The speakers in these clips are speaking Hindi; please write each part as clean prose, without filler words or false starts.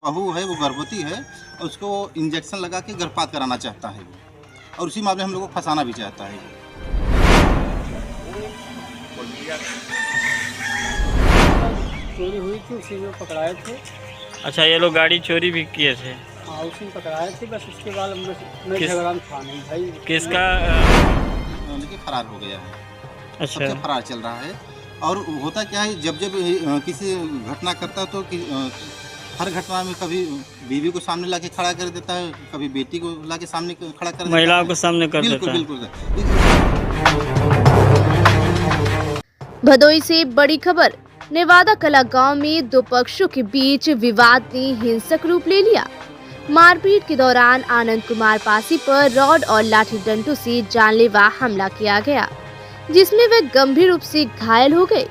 बहू है वो गर्भवती है, उसको इंजेक्शन लगा के गर्भपात कराना चाहता है और उसी मामले में हम लोग को फंसाना भी चाहता है। चोरी हुई थी, उसी में पकड़ाए थे। अच्छा, ये लोग गाड़ी चोरी भी किए थे? हाँ, उसी में पकड़ाए थे। बस उसके बाद मैं झगड़ा में था नहीं भाई। किसका लेकिन फरार हो गया है। अच्छा, सबसे फरार चल रहा है। और होता क्या है, जब किसी घटना करता है तो हर घटना में कभी बीवी को सामने लाके खड़ा कर देता है, कभी बेटी को लाके सामने खड़ा कर देता है, महिलाओं को सामने कर देता है। बिल्कुल। भदोई से बड़ी खबर। नेवादा कला गांव में दो पक्षों के बीच विवाद ने हिंसक रूप ले लिया। मारपीट के दौरान आनंद कुमार पासी पर रॉड और लाठी डंडों से जानलेवा हमला किया गया, जिसमें वे गंभीर रूप से घायल हो गए।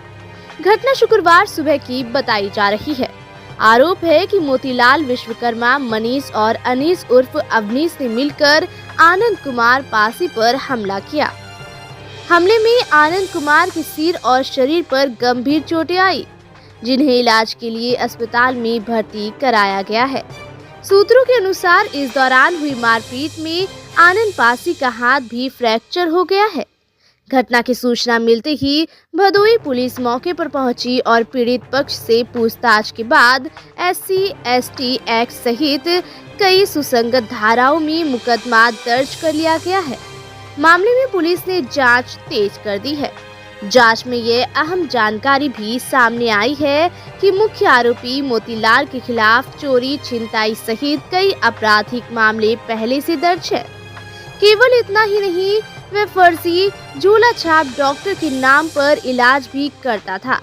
घटना शुक्रवार सुबह की बताई जा रही है। आरोप है कि मोतीलाल विश्वकर्मा, मनीष और अनीस उर्फ अवनीश ने मिलकर आनंद कुमार पासी पर हमला किया। हमले में आनंद कुमार के सिर और शरीर पर गंभीर चोटें आई, जिन्हें इलाज के लिए अस्पताल में भर्ती कराया गया है। सूत्रों के अनुसार इस दौरान हुई मारपीट में आनंद पासी का हाथ भी फ्रैक्चर हो गया है। घटना की सूचना मिलते ही भदोई पुलिस मौके पर पहुंची और पीड़ित पक्ष से पूछताछ के बाद SC/ST एक्ट सहित कई सुसंगत धाराओं में मुकदमा दर्ज कर लिया गया है। मामले में पुलिस ने जांच तेज कर दी है। जांच में ये अहम जानकारी भी सामने आई है कि मुख्य आरोपी मोतीलाल के खिलाफ चोरी, छिनताई सहित कई आपराधिक मामले पहले से दर्ज है। केवल इतना ही नहीं, वह फर्जी झूला छाप डॉक्टर के नाम पर इलाज भी करता था,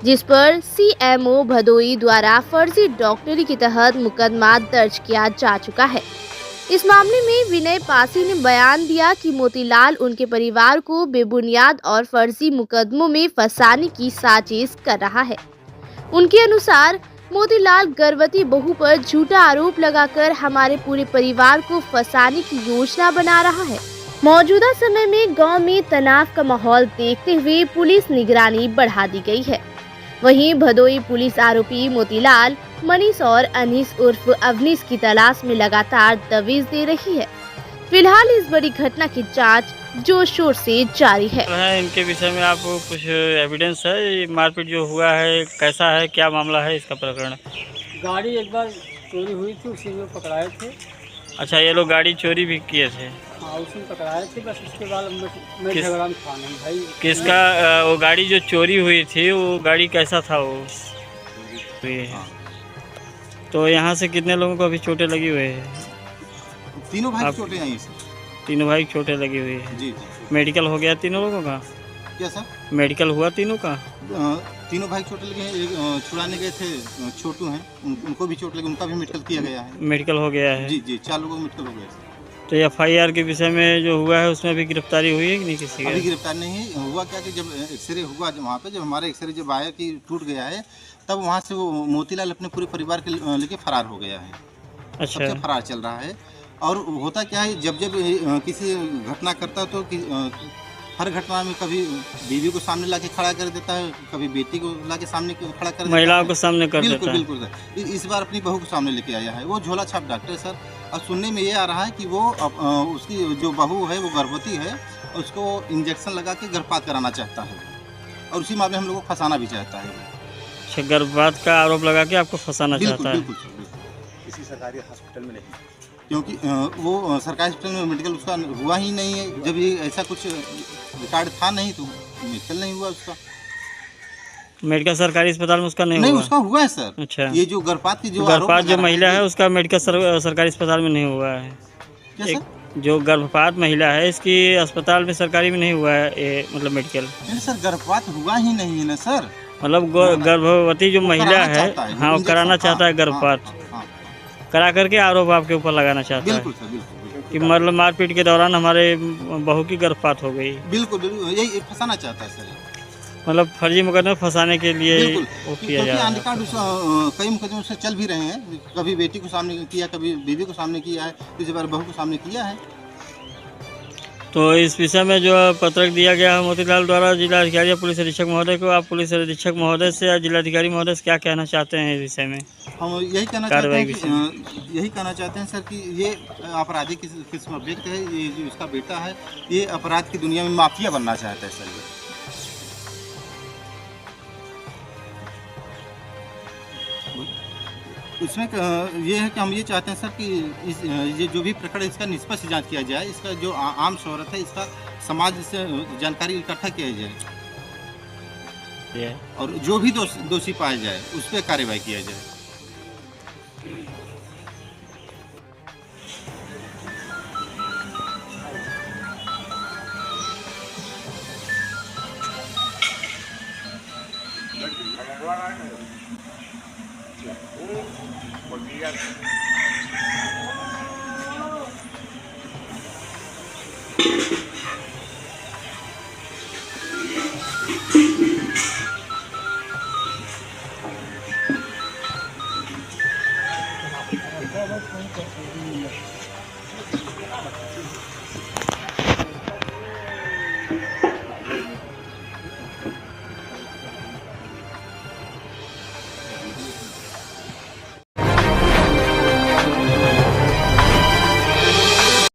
जिस पर CMO भदोई द्वारा फर्जी डॉक्टरी के तहत मुकदमा दर्ज किया जा चुका है। इस मामले में विनय पासी ने बयान दिया कि मोतीलाल उनके परिवार को बेबुनियाद और फर्जी मुकदमों में फंसाने की साजिश कर रहा है। उनके अनुसार मोतीलाल गर्भवती बहू पर झूठा आरोप लगाकर हमारे पूरे परिवार को फंसाने की योजना बना रहा है। मौजूदा समय में गांव में तनाव का माहौल देखते हुए पुलिस निगरानी बढ़ा दी गई है। वहीं भदोई पुलिस आरोपी मोतीलाल, मनीष और अनीस उर्फ अवनीश की तलाश में लगातार दबिश दे रही है। फिलहाल इस बड़ी घटना की जांच जोर शोर से जारी है। इनके विषय में आपको कुछ एविडेंस है? मारपीट जो हुआ है कैसा है, क्या मामला है इसका प्रकरण? गाड़ी एक बार चोरी हुई थी, उसी में पकड़ाए थे। अच्छा, ये लोग गाड़ी चोरी भी किए थे? हाँ, उसी में पकड़ाए थे। बस उसके बाद मैं झगड़ा में था नहीं भाई। किसका वो गाड़ी जो चोरी हुई थी, वो गाड़ी कैसा था वो? तो यहाँ से कितने लोगों को अभी चोटें लगी हुई है? तीनों भाई चोटें आई सर। तीनों भाई चोटें लगी हुई है? जी। मेडिकल हो गया तीनों लोगों का? क्या सर? मेडिकल हुआ तीनों का? तीनों भाई चोट लगे हैं। एक छुड़ाने गए थे, छोटू हैं, उनको भी चोट लगी, उनका भी मेडिकल किया गया है। मेडिकल हो गया है? जी, 4 लोगों का मेडिकल हो गया। तो FIR के विषय में जो हुआ है उसमें भी गिरफ्तारी हुई है कि नहीं किसी का? अभी गिरफ्तार नहीं हुआ। क्या कि जब एक्सरे हुआ, जब वहाँ पे जब हमारा एक्सरे जब आया कि टूट गया है, तब वहाँ से वो मोतीलाल अपने पूरे परिवार के लेके फरार हो गया है। अच्छा, सबसे फरार चल रहा है। और होता क्या है, जब किसी घटना करता है तो हर घटना में कभी बीवी को सामने लाके खड़ा कर देता है, कभी बेटी को लाके सामने खड़ा कर देता है, महिलाओं को सामने कर देता है। बिल्कुल सर। इस बार अपनी बहू को सामने लेके आया है। वो झोला छाप डॉक्टर सर। और सुनने में ये आ रहा है कि वो उसकी जो बहू है वो गर्भवती है, उसको इंजेक्शन लगा के गर्भपात कराना चाहता है और उसी मामले में हम लोग को फंसाना भी चाहता है। अच्छा, गर्भपात का आरोप लगा के आपको फंसाना चाहता है? बिल्कुल। किसी सरकारी हॉस्पिटल में नहीं, क्योंकि वो सरकारी हॉस्पिटल में मेडिकल उसका हुआ ही नहीं है। जब ये ऐसा कुछ रिकॉर्ड था नहीं तो मेडिकल नहीं हुआ उसका। मेडिकल सरकारी अस्पताल में उसका नहीं हुआ? उसका हुआ है सर। अच्छा, ये जो गर्भपात की जो महिला है उसका मेडिकल सरकारी अस्पताल में नहीं हुआ है? जो गर्भपात महिला है इसकी अस्पताल में सरकारी में नहीं हुआ है, मतलब मेडिकल? नहीं सर, गर्भपात हुआ ही नहीं है ना सर। मतलब गर्भवती जो महिला है, हाँ, वो कराना चाहता है गर्भपात, करा करके आरोप आपके ऊपर लगाना चाहता है कि मतलब मारपीट के दौरान हमारे बहू की गर्भपात हो गई। बिल्कुल, यही फंसाना चाहता है सर। मतलब फर्जी मुकदमे फंसाने के लिए वो किया जा रहा है। कई मुकदमे उससे चल भी रहे हैं। कभी बेटी को सामने किया, कभी बीवी को सामने किया है, इस बार बहू को सामने किया है। तो इस विषय में जो पत्रक दिया गया है मोतीलाल द्वारा जिलाधिकारी या पुलिस अधीक्षक महोदय को, आप पुलिस अधीक्षक महोदय से या जिलाधिकारी महोदय से क्या कहना चाहते हैं इस विषय में? हम यही कहना चाहते हैं सर कि ये आपराधी किस्म व्यक्त है, ये जो इसका बेटा है ये अपराध की दुनिया में माफिया बनना चाहता है सर। इसमें ये है कि हम ये चाहते हैं सर कि ये जो भी प्रकरण इसका निष्पक्ष जांच किया जाए, इसका जो आम शोहरत है इसका समाज से जानकारी इकट्ठा किया जाए और जो भी दोषी पाया जाए उस पर कार्रवाई किया जाए।